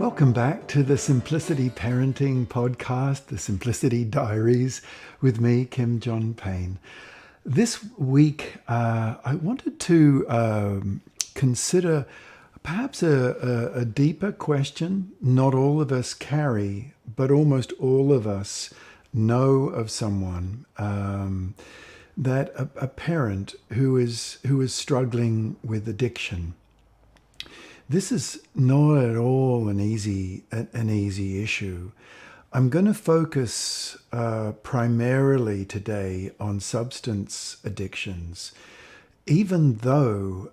Welcome back to the Simplicity Parenting Podcast, the Simplicity Diaries, with me, Kim John Payne. This week, I wanted to consider perhaps a deeper question not all of us carry, but almost all of us know of someone, that a parent who is struggling with addiction. This is not at all an easy issue. I'm going to focus primarily today on substance addictions, even though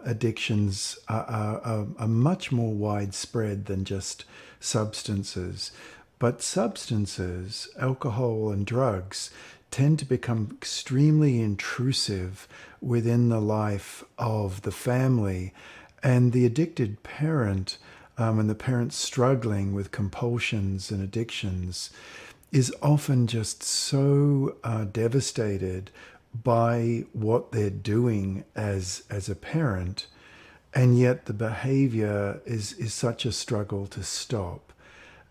addictions are much more widespread than just substances. But substances, alcohol and drugs, tend to become extremely intrusive within the life of the family. And the addicted parent and the parent struggling with compulsions and addictions is often just so devastated by what they're doing as a parent, and yet the behavior is such a struggle to stop.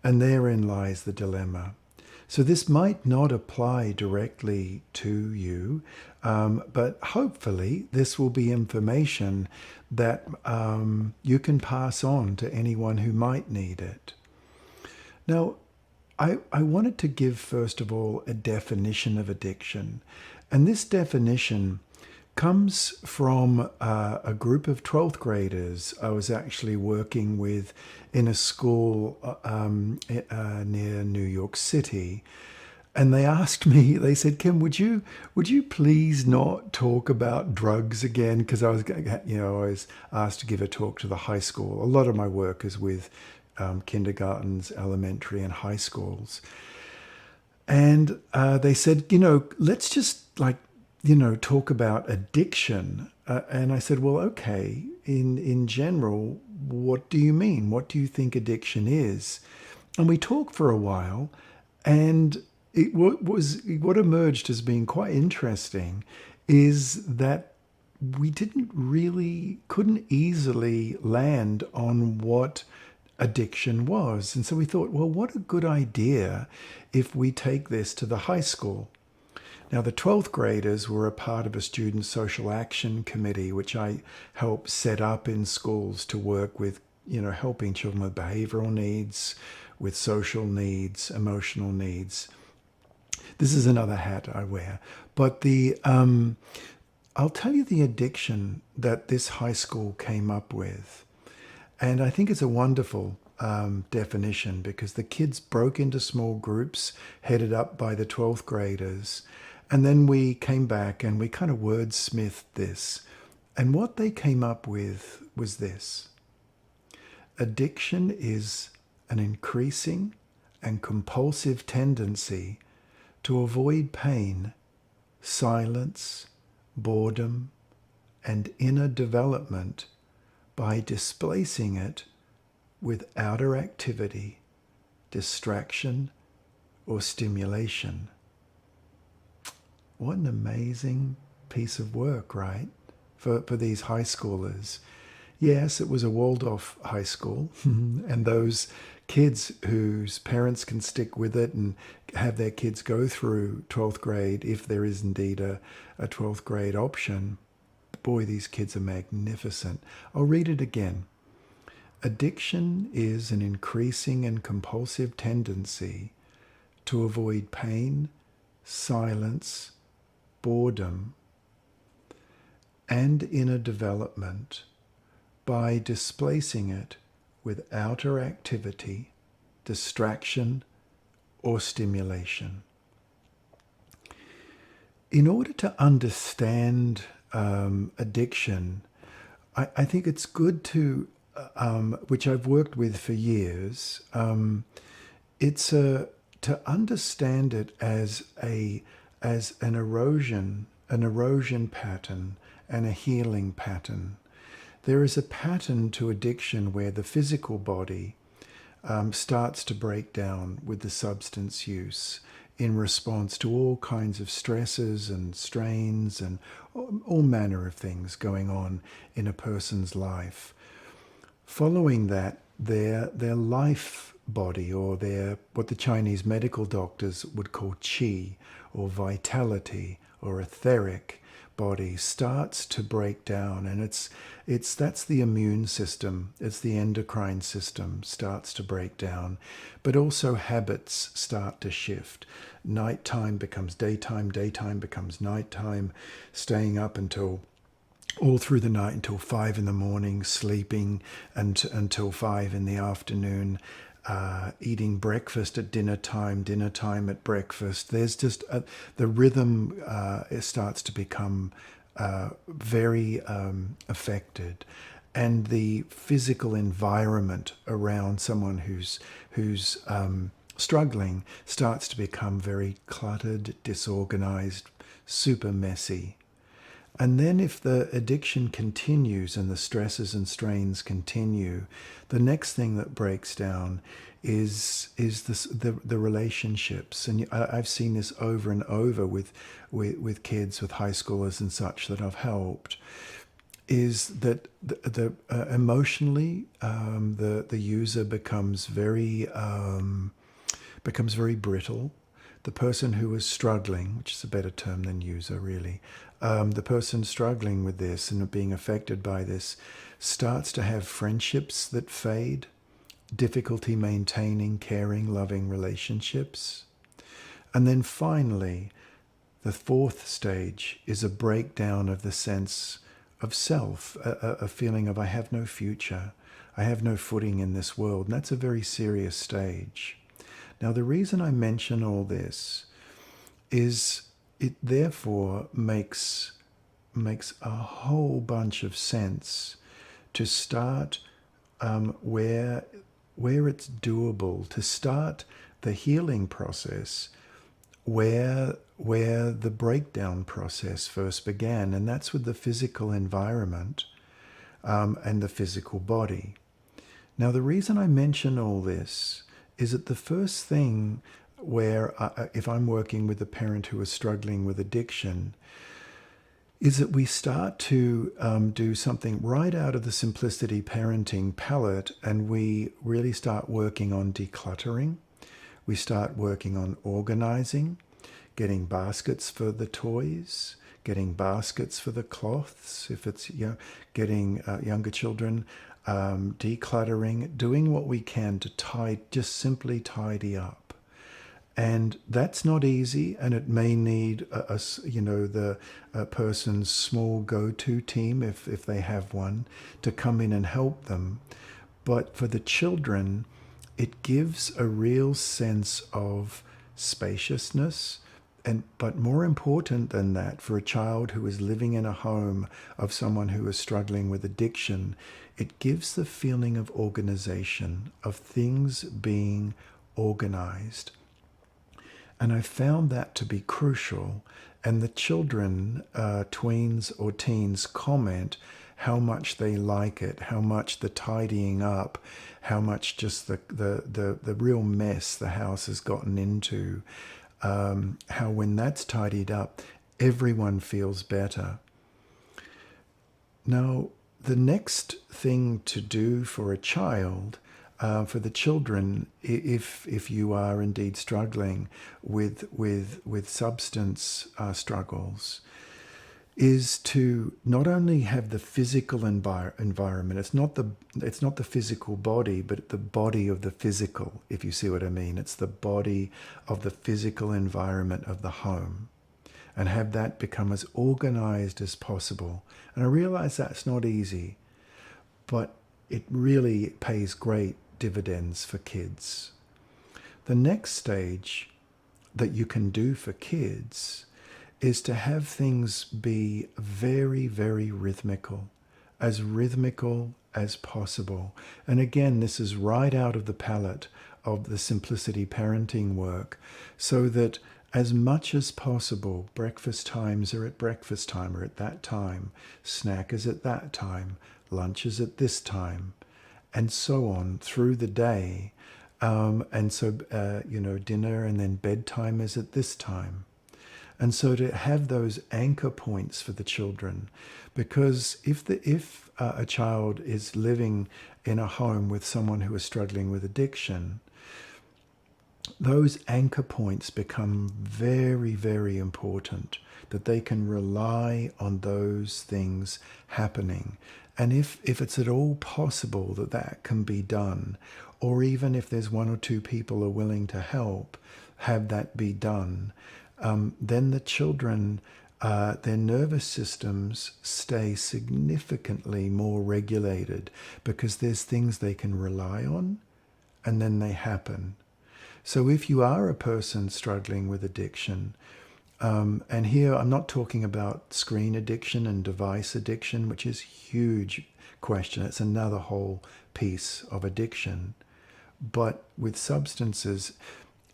And therein lies the dilemma. So this might not apply directly to you, but hopefully this will be information that you can pass on to anyone who might need it. Now, I wanted to give, first of all, a definition of addiction. And this definition comes from a group of 12th graders I was actually working with in a school near New York City. And they asked me, they said, Kim, would you please not talk about drugs again? Because I was asked to give a talk to the high school. A lot of my work is with kindergartens, elementary and high schools. And they said, let's just talk about addiction. And I said, well, okay, in general, what do you mean? What do you think addiction is? And we talked for a while, and what emerged as being quite interesting is that we couldn't easily land on what addiction was. And so we thought, well, what a good idea if we take this to the high school. Now, the 12th graders were a part of a student social action committee, which I helped set up in schools to work with, helping children with behavioral needs, with social needs, emotional needs. This is another hat I wear. But I'll tell you the addiction that this high school came up with. And I think it's a wonderful definition, because the kids broke into small groups headed up by the 12th graders. And then we came back and we kind of wordsmithed this. And what they came up with was this: addiction is an increasing and compulsive tendency to avoid pain, silence, boredom, and inner development by displacing it with outer activity, distraction, or stimulation. What an amazing piece of work, right? For these high schoolers. Yes, it was a Waldorf high school, and those kids whose parents can stick with it and have their kids go through 12th grade, if there is indeed a 12th grade option, boy, these kids are magnificent. I'll read it again. Addiction is an increasing and compulsive tendency to avoid pain, silence, boredom, and inner development by displacing it with outer activity, distraction, or stimulation. In order to understand addiction, I think it's good to, which I've worked with for years, to understand it as an erosion pattern and a healing pattern. There is a pattern to addiction where the physical body starts to break down with the substance use in response to all kinds of stresses and strains and all manner of things going on in a person's life. Following that, their life body, or their, what the Chinese medical doctors would call qi, or vitality, or etheric body, starts to break down. And that's the immune system, it's the endocrine system starts to break down. But also habits start to shift. Nighttime becomes daytime, daytime becomes nighttime, staying up until all through the night until 5 in the morning, sleeping until 5 in the afternoon, eating breakfast at dinner time at breakfast. There's just the rhythm it starts to become very affected, and the physical environment around someone who's struggling starts to become very cluttered, disorganized, super messy. And then if the addiction continues and the stresses and strains continue, the next thing that breaks down is the relationships. And I've seen this over and over with kids, with high schoolers and such that I've helped, is that the emotionally the user becomes very brittle. The person who is struggling, which is a better term than user really, the person struggling with this and being affected by this starts to have friendships that fade, difficulty maintaining caring, loving relationships. And then finally, the fourth stage is a breakdown of the sense of self, a feeling of I have no future, I have no footing in this world. And that's a very serious stage. Now, the reason I mention all this is it therefore makes a whole bunch of sense to start where it's doable, to start the healing process where the breakdown process first began, and that's with the physical environment and the physical body. Now, the reason I mention all this is that the first thing where, if I'm working with a parent who is struggling with addiction, is that we start to do something right out of the Simplicity Parenting palette, and we really start working on decluttering. We start working on organizing, getting baskets for the toys, getting baskets for the cloths, if it's getting younger children, decluttering, doing what we can to just simply tidy up. And that's not easy, and it may need the person's small go-to team, if they have one, to come in and help them. But for the children, it gives a real sense of spaciousness. But more important than that, for a child who is living in a home of someone who is struggling with addiction, it gives the feeling of organization, of things being organized. And I found that to be crucial. And the children, tweens or teens, comment how much they like it, how much the tidying up, how much just the real mess the house has gotten into, how when that's tidied up, everyone feels better. Now, the next thing to do for a child, for the children, if you are indeed struggling with substance struggles, is to not only have the physical environment. It's not the physical body, but the body of the physical, if you see what I mean. It's the body of the physical environment of the home, and have that become as organized as possible. And I realize that's not easy, but it really pays great dividends for kids. The next stage that you can do for kids is to have things be very, very rhythmical as possible. And again, this is right out of the palette of the Simplicity Parenting work, so that as much as possible, breakfast times are at breakfast time or at that time, snack is at that time, lunch is at this time, and so on through the day. And so, dinner and then bedtime is at this time. And so to have those anchor points for the children, because if a child is living in a home with someone who is struggling with addiction, those anchor points become very, very important, that they can rely on those things happening. And if it's at all possible that that can be done, or even if there's one or two people are willing to help have that be done, then the children, their nervous systems stay significantly more regulated because there's things they can rely on and then they happen. So if you are a person struggling with addiction, and here I'm not talking about screen addiction and device addiction, which is a huge question. It's another whole piece of addiction. But with substances,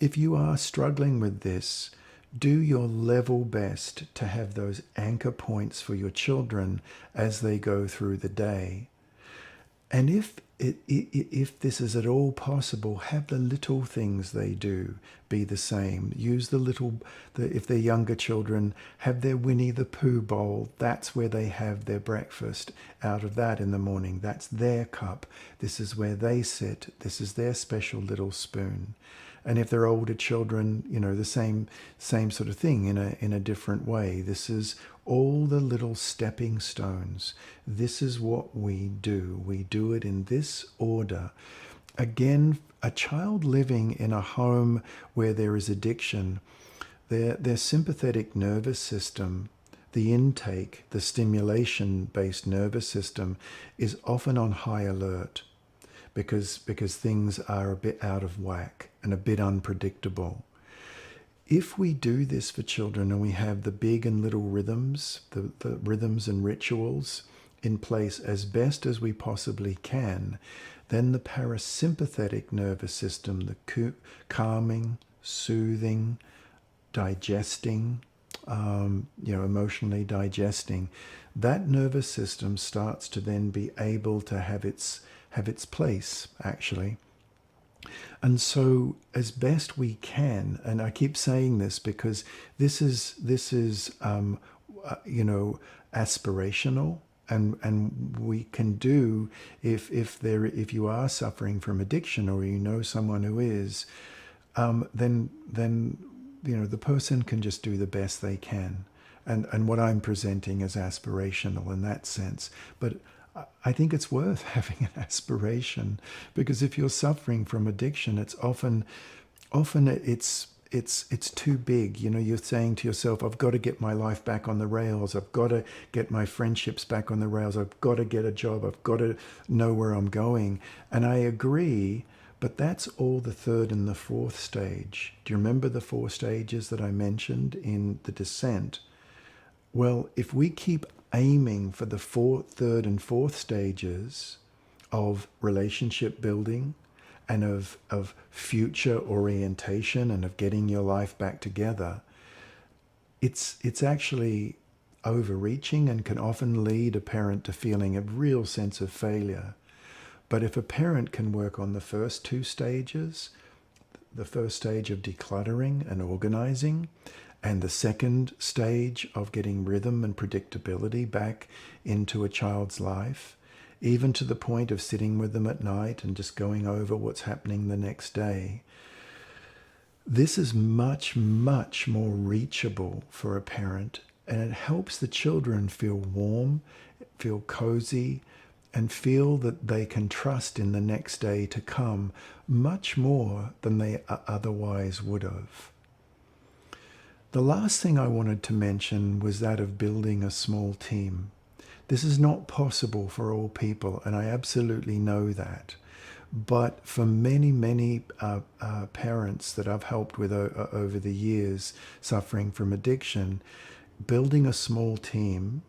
if you are struggling with this, do your level best to have those anchor points for your children as they go through the day. And if this is at all possible, have the little things they do be the same. Use if they're younger children, have their Winnie the Pooh bowl. That's where they have their breakfast out of that in the morning. That's their cup. This is where they sit. This is their special little spoon. And if they're older children, the same sort of thing in a different way. This is all the little stepping stones. This is what we do. We do it in this order. Again, a child living in a home where there is addiction, their sympathetic nervous system, the intake, the stimulation-based nervous system is often on high alert because things are a bit out of whack and a bit unpredictable. If we do this for children and we have the big and little rhythms, the rhythms and rituals in place as best as we possibly can, then the parasympathetic nervous system, the calming, soothing, digesting, emotionally digesting, that nervous system starts to then be able to have its place, actually. And so as best we can, and I keep saying this because this is aspirational, and we can do if you are suffering from addiction or you know someone who is, then the person can just do the best they can. And what I'm presenting is aspirational in that sense. But I think it's worth having an aspiration, because if you're suffering from addiction, it's often it's too big. You're saying to yourself, I've got to get my life back on the rails. I've got to get my friendships back on the rails. I've got to get a job. I've got to know where I'm going. And I agree, but that's all the third and the fourth stage. Do you remember the 4 stages that I mentioned in the descent? Well, if we keep aiming for the third and fourth stages of relationship building and of future orientation and of getting your life back together, it's actually overreaching and can often lead a parent to feeling a real sense of failure. But if a parent can work on the first 2 stages, the first stage of decluttering and organizing, and the second stage of getting rhythm and predictability back into a child's life, even to the point of sitting with them at night and just going over what's happening the next day, this is much, much more reachable for a parent, and it helps the children feel warm, feel cozy, and feel that they can trust in the next day to come much more than they otherwise would have. The last thing I wanted to mention was that of building a small team. This is not possible for all people, and I absolutely know that. But for many, many parents that I've helped with over the years suffering from addiction, building a small team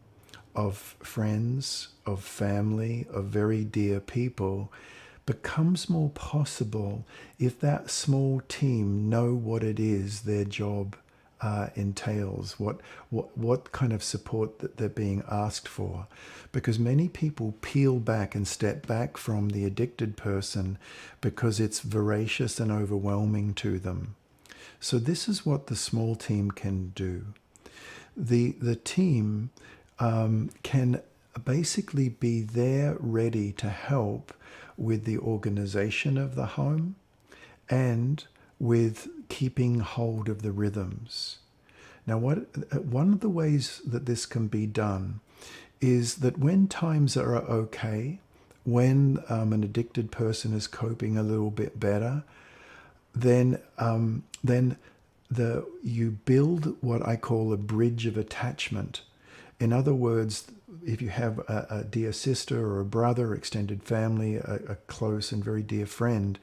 of friends, of family, of very dear people becomes more possible if that small team know what it is their job entails, what kind of support that they're being asked for. Because many people peel back and step back from the addicted person because it's voracious and overwhelming to them. So this is what the small team can do. the team can basically be there ready to help with the organization of the home and with keeping hold of the rhythms. Now, one of the ways that this can be done is that when times are okay, when an addicted person is coping a little bit better, then you build what I call a bridge of attachment. In other words, if you have a dear sister or a brother, extended family, a close and very dear friend,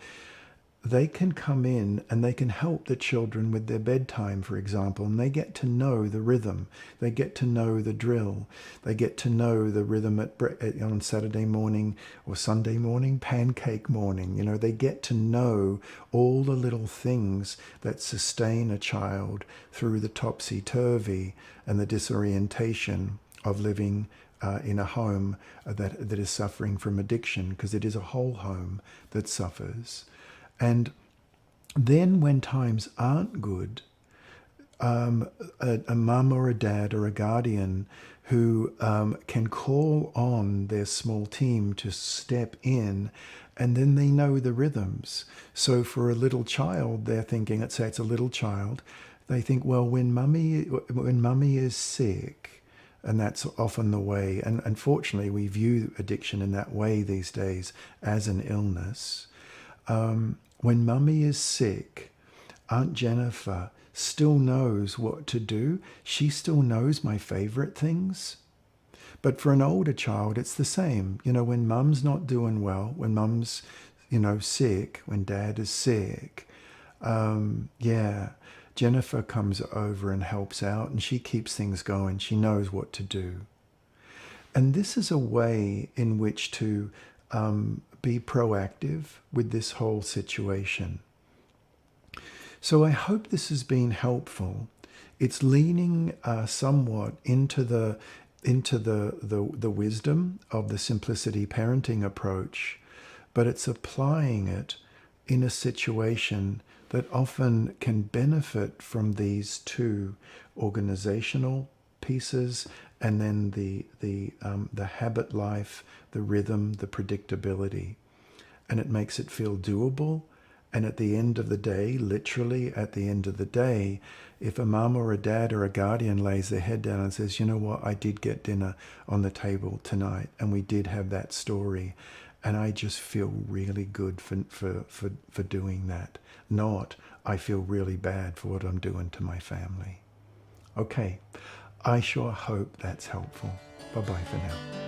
they can come in and they can help the children with their bedtime, for example, and they get to know the rhythm. They get to know the drill. They get to know the rhythm on Saturday morning or Sunday morning, pancake morning. They get to know all the little things that sustain a child through the topsy-turvy and the disorientation of living in a home that is suffering from addiction, because it is a whole home that suffers. And then when times aren't good, a mum or a dad or a guardian who can call on their small team to step in, and then they know the rhythms. So for a little child, they're thinking, let's say it's a little child, they think, well, when mummy is sick, and that's often the way, and unfortunately we view addiction in that way these days as an illness. When mummy is sick, Aunt Jennifer still knows what to do. She still knows my favorite things. But for an older child, it's the same. When mum's not doing well, when mum's, sick, when dad is sick, Jennifer comes over and helps out, and she keeps things going. She knows what to do. And this is a way in which to be proactive with this whole situation. So I hope this has been helpful. It's leaning somewhat into the wisdom of the simplicity parenting approach, but it's applying it in a situation that often can benefit from these two organizational pieces, and then the habit life, the rhythm, the predictability. And it makes it feel doable. And at the end of the day, literally at the end of the day, if a mum or a dad or a guardian lays their head down and says, you know what, I did get dinner on the table tonight, and we did have that story, and I just feel really good for doing that. Not, I feel really bad for what I'm doing to my family. Okay, I sure hope that's helpful. Bye-bye for now.